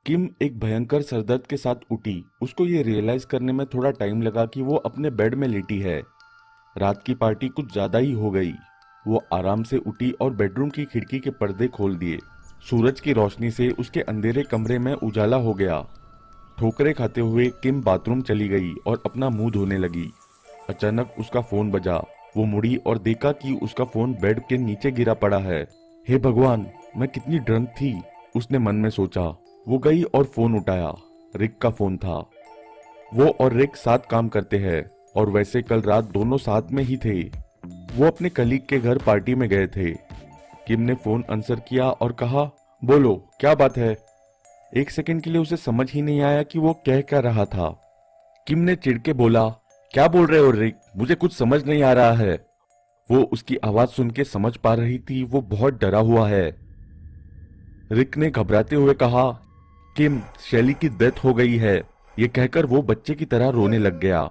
किम एक भयंकर सरदर्द के साथ उठी। उसको ये रियलाइज करने में थोड़ा टाइम लगा कि वो अपने बेड में लेटी है। रात की पार्टी कुछ ज्यादा ही हो गई। वो आराम से उठी और बेडरूम की खिड़की के पर्दे खोल दिए। सूरज की रोशनी से उसके अंधेरे कमरे में उजाला हो गया। ठोकरे खाते हुए किम बाथरूम चली गई और अपना मुंह धोने लगी। अचानक उसका फोन बजा। वो मुड़ी और देखा कि उसका फोन बेड के नीचे गिरा पड़ा है। हे भगवान, मैं कितनी ड्रंक थी, उसने मन में सोचा। वो गई और फोन उठाया। रिक का फोन था। वो और रिक साथ काम करते हैं और वैसे कल रात दोनों साथ में ही थे। वो अपने कलीग के घर पार्टी में गए थे। किम ने फोन आंसर किया और कहा, बोलो क्या बात है। एक सेकंड के लिए उसे समझ ही नहीं आया कि वो कह क्या रहा था। किम ने चिढ़ के बोला, क्या बोल रहे हो रिक, मुझे कुछ समझ नहीं आ रहा है। वो उसकी आवाज सुन के समझ पा रही थी वो बहुत डरा हुआ है। रिक ने घबराते हुए कहा, किम, शैली की डेथ हो गई है। ये कहकर वो बच्चे की तरह रोने लग गया।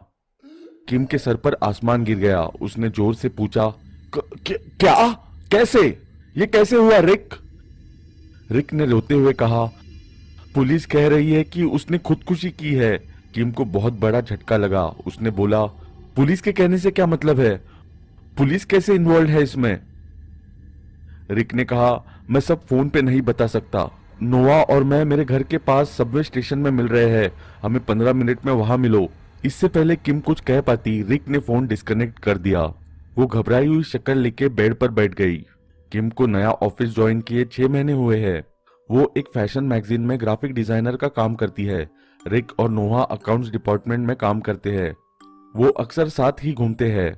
किम के सर पर आसमान गिर गया। उसने जोर से पूछा, क्या, कैसे, ये कैसे हुआ रिक? रिक ने रोते हुए कहा, पुलिस कह रही है कि उसने खुदकुशी की है। किम को बहुत बड़ा झटका लगा। उसने बोला, पुलिस के कहने से क्या मतलब है? पुलिस कैसे इन्वॉल्व है इसमें? रिक ने कहा, मैं सब फोन पे नहीं बता सकता। नोआ और मैं मेरे घर के पास सबवे स्टेशन में मिल रहे हैं। हमें 15 मिनट में वहां मिलो। इससे पहले किम कुछ कह पाती, रिक ने फोन डिस्कनेक्ट कर दिया। वो घबराई हुई शक्ल लेके बेड पर बैठ गई। किम को नया ऑफिस ज्वाइन किए 6 महीने हुए हैं। वो एक फैशन मैगजीन में ग्राफिक डिजाइनर का काम करती है। रिक और नोहा अकाउंट्स डिपार्टमेंट में काम करते हैं। वो अक्सर साथ ही घूमते हैं।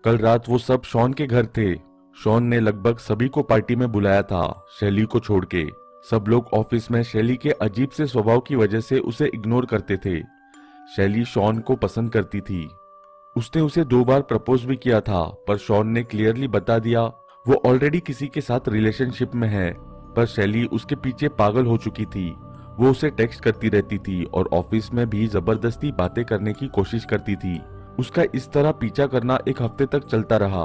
कल रात वो सब शॉन के घर थे। शॉन ने लगभग सभी को पार्टी में बुलाया था, शैली को छोड़ के। सब लोग ऑफिस में शैली के अजीब से स्वभाव की वजह से उसे इग्नोर करते थे। शैली शॉन को पसंद करती थी। उसने उसे 2 बार प्रपोज भी किया था, पर शॉन ने क्लियरली बता दिया वो ऑलरेडी किसी के साथ रिलेशनशिप में है। पर शैली उसके पीछे पागल हो चुकी थी। वो उसे टेक्स्ट करती रहती थी और ऑफिस में भी जबरदस्ती बातें करने की कोशिश करती थी। उसका इस तरह पीछा करना एक हफ्ते तक चलता रहा।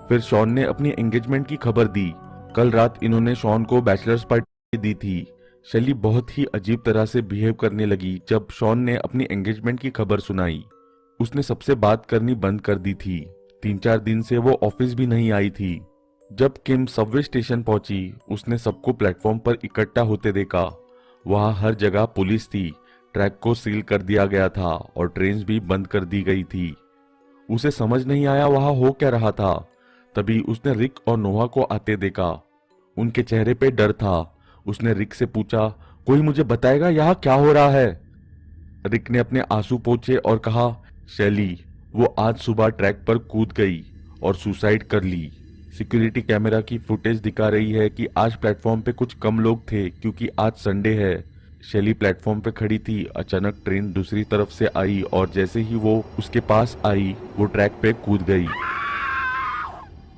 फिर शॉन ने अपनी एंगेजमेंट की खबर दी। कल रात इन्होंने शॉन को बैचलर्स पार्टी दी थी। शैली बहुत ही अजीब तरह से बिहेव करने लगी जब शॉन ने अपनी एंगेजमेंट की खबर सुनाई। उसने सबसे बात करनी बंद कर दी थी। 3-4 दिन से वो ऑफिस भी नहीं आई थी। जब किम सबवे स्टेशन पहुंची, उसने सबको प्लेटफॉर्म पर इकट्ठा होते देखा। वहां हर जगह पुलिस थी। ट्रैक को सील कर दिया गया था और ट्रेन भी बंद कर दी गई थी। उसे समझ नहीं आया वहां हो क्या रहा था। तभी उसने रिक और नोहा को आते देखा। उनके चेहरे पे डर था। उसने रिक से पूछा, कोई मुझे बताएगा यहाँ क्या हो रहा है? रिक ने अपने आंसू पोंछे और कहा, शैली, वो आज सुबह ट्रैक पर कूद गई और सुसाइड कर ली। सिक्योरिटी कैमरा की फुटेज दिखा रही है कि आज प्लेटफॉर्म पे कुछ कम लोग थे क्योंकि आज संडे है। शैली प्लेटफॉर्म पे खड़ी थी। अचानक ट्रेन दूसरी तरफ से आई और जैसे ही वो उसके पास आई, वो ट्रैक पे कूद गई।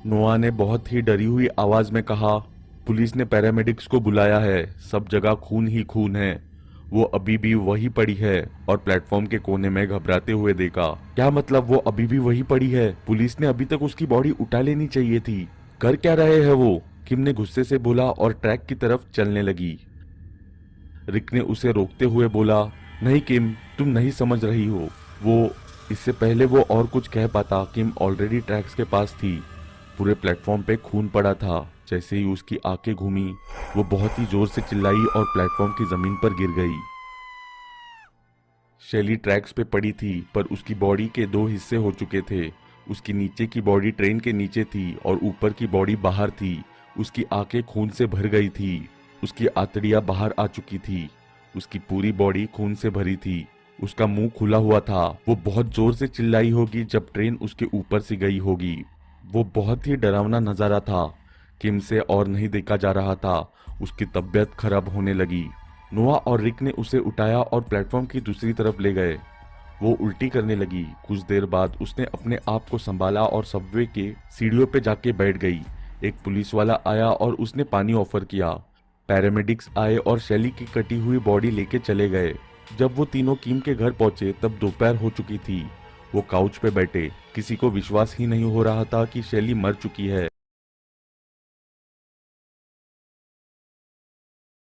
नोआ ने बहुत ही डरी हुई आवाज में कहा, पुलिस ने पैरामेडिक्स को बुलाया है। सब जगह खून ही खून है। वो अभी भी वही पड़ी है और प्लेटफॉर्म के कोने में घबराते हुए देखा। क्या मतलब वो अभी भी वही पड़ी है? पुलिस ने अभी तक उसकी बॉडी उठा लेनी चाहिए थी। कर क्या रहे हैं वो? किम ने गुस्से से बोला और ट्रैक की तरफ चलने लगी। रिक ने उसे रोकते हुए बोला, नहीं किम, तुम नहीं समझ रही हो। वो इससे पहले वो और कुछ कह पाता, किम ऑलरेडी ट्रैक्स के पास थी। पूरे प्लेटफॉर्म पे खून पड़ा था। जैसे ही उसकी आंखें घूमी, वो बहुत ही जोर से चिल्लाई और प्लेटफॉर्म की जमीन पर गिर गई। शैली ट्रैक्स पे पड़ी थी, पर उसकी बॉडी के 2 हिस्से हो चुके थे। उसकी नीचे की बॉडी ट्रेन के नीचे थी और ऊपर की बॉडी बाहर थी। उसकी आंखें खून से भर गई थी। उसकी आंतड़ियां बाहर आ चुकी थी। उसकी पूरी बॉडी खून से भरी थी। उसका मुंह खुला हुआ था। वो बहुत जोर से चिल्लाई होगी जब ट्रेन उसके ऊपर से गई होगी। वो बहुत ही डरावना नजारा था। किम से और नहीं देखा जा रहा था। उसकी तबीयत खराब होने लगी। नोआ और रिक ने उसे उठाया और प्लेटफॉर्म की दूसरी तरफ ले गए। वो उल्टी करने लगी। कुछ देर बाद उसने अपने आप को संभाला और सबवे के सीढ़ियों पे जाके बैठ गई। एक पुलिस वाला आया और उसने पानी ऑफर किया। पैरामेडिक्स आए और शैली की कटी हुई बॉडी लेके चले गए। जब वो तीनों किम के घर पहुंचे तब दोपहर हो चुकी थी। वो काउच पे बैठे। किसी को विश्वास ही नहीं हो रहा था कि शैली मर चुकी है।